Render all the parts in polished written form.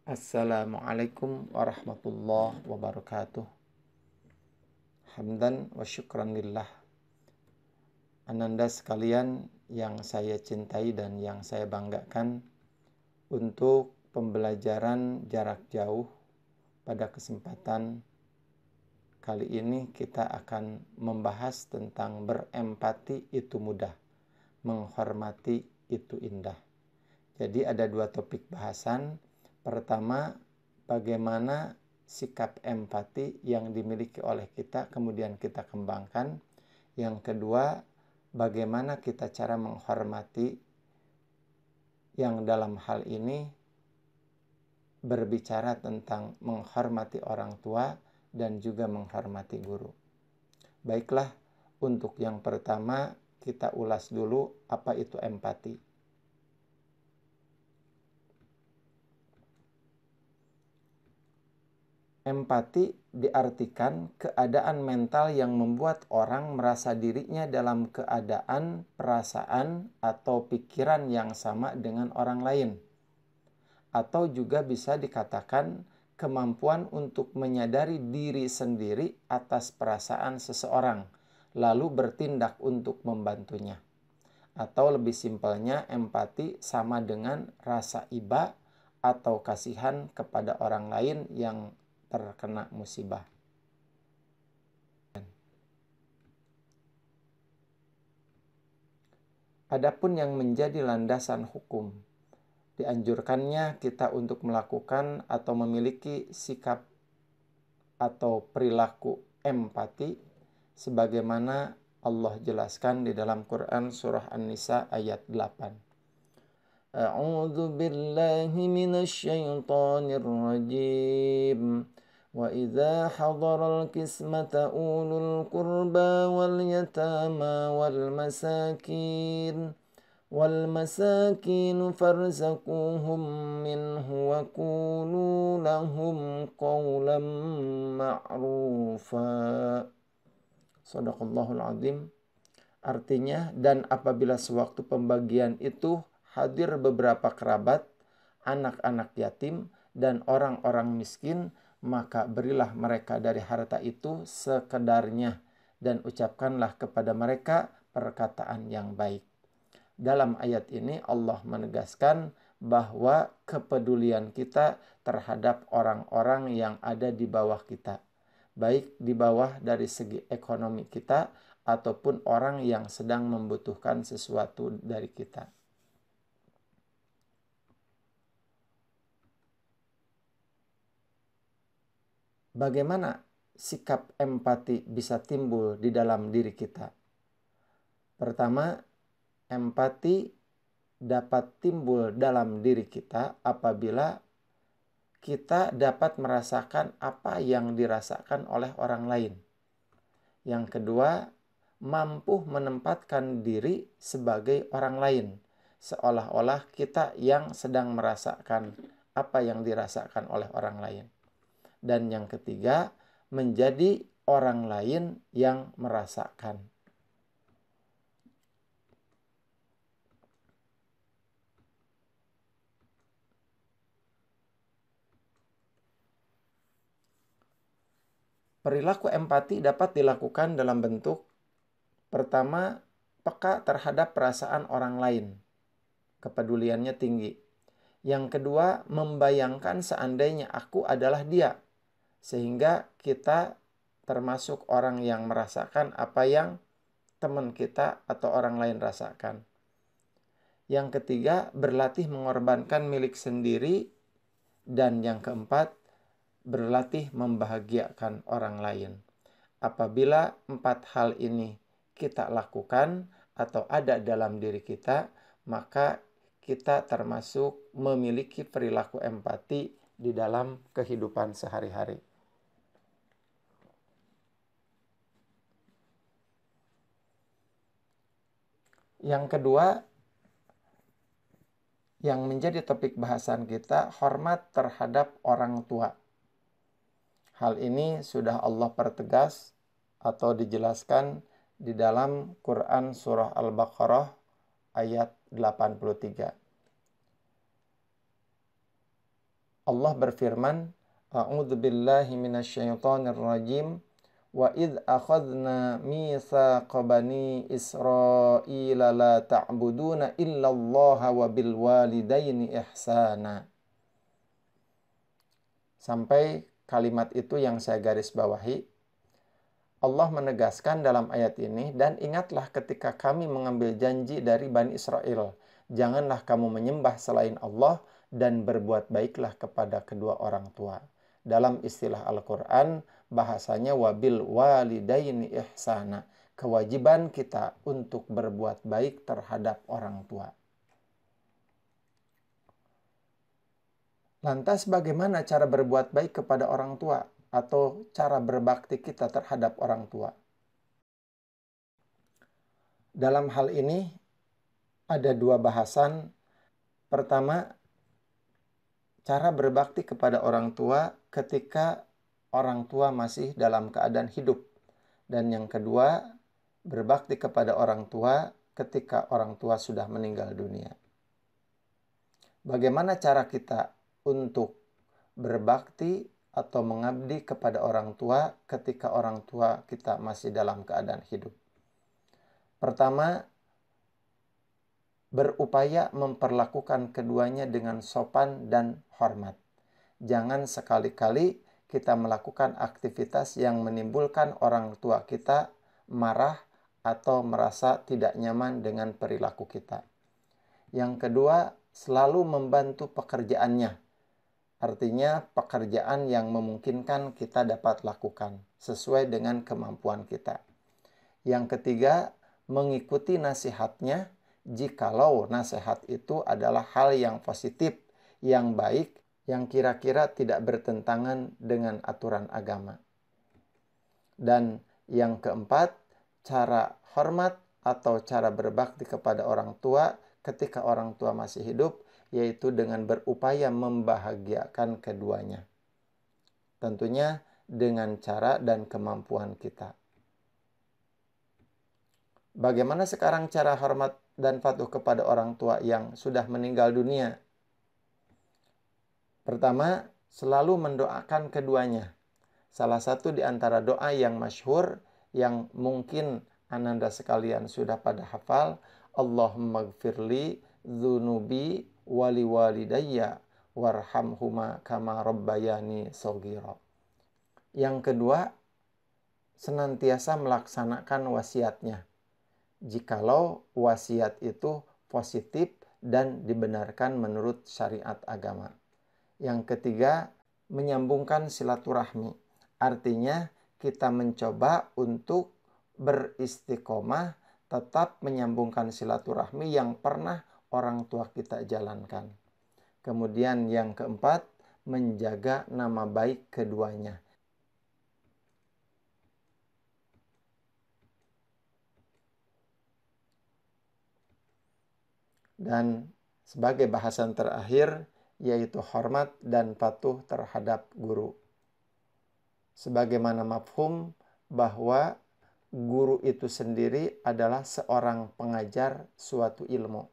Assalamualaikum warahmatullahi wabarakatuh. Hamdan wa syukran lillah. Ananda sekalian yang saya cintai dan yang saya banggakan, untuk pembelajaran jarak jauh pada kesempatan kali ini kita akan membahas tentang berempati itu mudah, menghormati itu indah. Jadi ada dua topik bahasan. Pertama, bagaimana sikap empati yang dimiliki oleh kita kemudian kita kembangkan. Yang kedua, bagaimana kita cara menghormati, yang dalam hal ini berbicara tentang menghormati orang tua dan juga menghormati guru. Baiklah, untuk yang pertama kita ulas dulu apa itu empati. Empati diartikan keadaan mental yang membuat orang merasa dirinya dalam keadaan, perasaan, atau pikiran yang sama dengan orang lain. Atau juga bisa dikatakan kemampuan untuk menyadari diri sendiri atas perasaan seseorang, lalu bertindak untuk membantunya. Atau lebih simpelnya, empati sama dengan rasa iba atau kasihan kepada orang lain yang terkena musibah. Adapun yang menjadi landasan hukum, dianjurkannya kita untuk melakukan atau memiliki sikap atau perilaku empati sebagaimana Allah jelaskan di dalam Quran surah An-Nisa ayat 8. A'udzu billahi minasy syaithanir rajim. Wa idza hadaral qismata ulul qurba wal yatama wal masakin farzaquhum minhu wa qulu lahum qawlan ma'rufa. Shadaqallahul azim. Artinya, dan apabila sewaktu pembagian itu hadir beberapa kerabat, anak-anak yatim, dan orang-orang miskin, maka berilah mereka dari harta itu sekedarnya, dan ucapkanlah kepada mereka perkataan yang baik. Dalam ayat ini Allah menegaskan bahwa kepedulian kita terhadap orang-orang yang ada di bawah kita, baik di bawah dari segi ekonomi kita ataupun orang yang sedang membutuhkan sesuatu dari kita. Bagaimana sikap empati bisa timbul di dalam diri kita? Pertama, empati dapat timbul dalam diri kita apabila kita dapat merasakan apa yang dirasakan oleh orang lain. Yang kedua, mampu menempatkan diri sebagai orang lain, seolah-olah kita yang sedang merasakan apa yang dirasakan oleh orang lain. Dan yang ketiga, menjadi orang lain yang merasakan. Perilaku empati dapat dilakukan dalam bentuk pertama, peka terhadap perasaan orang lain. Kepeduliannya tinggi. Yang kedua, membayangkan seandainya aku adalah dia. Sehingga kita termasuk orang yang merasakan apa yang teman kita atau orang lain rasakan. Yang ketiga, berlatih mengorbankan milik sendiri. Dan yang keempat, berlatih membahagiakan orang lain. Apabila 4 hal ini kita lakukan atau ada dalam diri kita, maka kita termasuk memiliki perilaku empati di dalam kehidupan sehari-hari. Yang kedua, yang menjadi topik bahasan kita, hormat terhadap orang tua. Hal ini sudah Allah pertegas atau dijelaskan di dalam Quran surah Al-Baqarah ayat 83. Allah berfirman, A'udzu billahi minasyaitonir rajim. Wa idh akhadna mitsaqa bani Israila la ta'buduna illallaha wa bil walidaini ihsana. Sampai kalimat itu yang saya garis bawahi. Allah menegaskan dalam ayat ini, dan ingatlah ketika kami mengambil janji dari Bani Israel, janganlah kamu menyembah selain Allah dan berbuat baiklah kepada kedua orang tua. Dalam istilah Al-Quran, bahasanya wabil walidaini ihsana. Kewajiban kita untuk berbuat baik terhadap orang tua. Lantas bagaimana cara berbuat baik kepada orang tua atau cara berbakti kita terhadap orang tua? Dalam hal ini ada dua bahasan. Pertama, cara berbakti kepada orang tua ketika orang tua masih dalam keadaan hidup. Dan yang kedua, berbakti kepada orang tua ketika orang tua sudah meninggal dunia. Bagaimana cara kita untuk berbakti atau mengabdi kepada orang tua ketika orang tua kita masih dalam keadaan hidup? Pertama, berupaya memperlakukan keduanya dengan sopan dan hormat. Jangan sekali-kali kita melakukan aktivitas yang menimbulkan orang tua kita marah atau merasa tidak nyaman dengan perilaku kita. Yang kedua, selalu membantu pekerjaannya. Artinya pekerjaan yang memungkinkan kita dapat lakukan sesuai dengan kemampuan kita. Yang ketiga, mengikuti nasihatnya jikalau nasihat itu adalah hal yang positif, yang baik, yang kira-kira tidak bertentangan dengan aturan agama. Dan yang keempat, cara hormat atau cara berbakti kepada orang tua ketika orang tua masih hidup, yaitu dengan berupaya membahagiakan keduanya. Tentunya dengan cara dan kemampuan kita. Bagaimana sekarang cara hormat dan patuh kepada orang tua yang sudah meninggal dunia? Pertama, selalu mendoakan keduanya. Salah satu di antara doa yang masyhur yang mungkin ananda sekalian sudah pada hafal, Allahumma gfirli dzunubi wali walidayya warhamhuma kama rabbayani shaghira. Yang kedua, senantiasa melaksanakan wasiatnya. Jikalau wasiat itu positif dan dibenarkan menurut syariat agama. Yang ketiga, menyambungkan silaturahmi. Artinya kita mencoba untuk beristiqomah tetap menyambungkan silaturahmi yang pernah orang tua kita jalankan. Kemudian yang keempat, menjaga nama baik keduanya. Dan sebagai bahasan terakhir, yaitu hormat dan patuh terhadap guru. Sebagaimana mafhum bahwa guru itu sendiri adalah seorang pengajar suatu ilmu.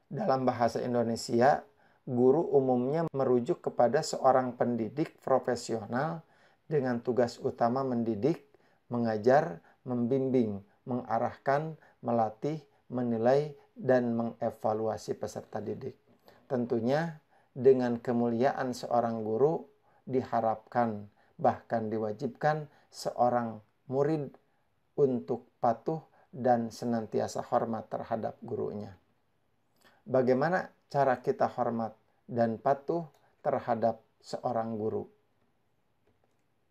Dalam bahasa Indonesia, guru umumnya merujuk kepada seorang pendidik profesional dengan tugas utama mendidik, mengajar, membimbing, mengarahkan, melatih, menilai, dan mengevaluasi peserta didik. Tentunya dengan kemuliaan seorang guru diharapkan, bahkan diwajibkan seorang murid untuk patuh dan senantiasa hormat terhadap gurunya. Bagaimana cara kita hormat dan patuh terhadap seorang guru?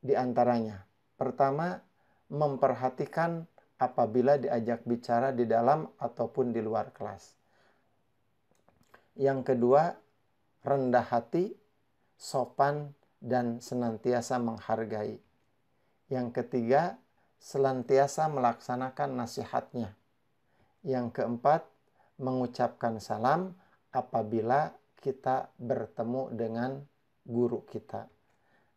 Di antaranya, pertama, memperhatikan apabila diajak bicara di dalam ataupun di luar kelas. Yang kedua, rendah hati, sopan, dan senantiasa menghargai. Yang ketiga, senantiasa melaksanakan nasihatnya. Yang keempat, mengucapkan salam apabila kita bertemu dengan guru kita.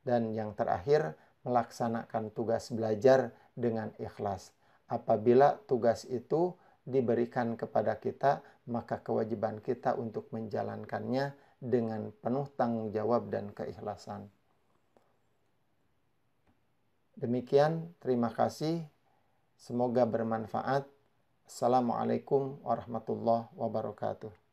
Dan yang terakhir, melaksanakan tugas belajar dengan ikhlas. Apabila tugas itu diberikan kepada kita, maka kewajiban kita untuk menjalankannya dengan penuh tanggung jawab dan keikhlasan. Demikian, terima kasih. Semoga bermanfaat. Assalamualaikum warahmatullahi wabarakatuh.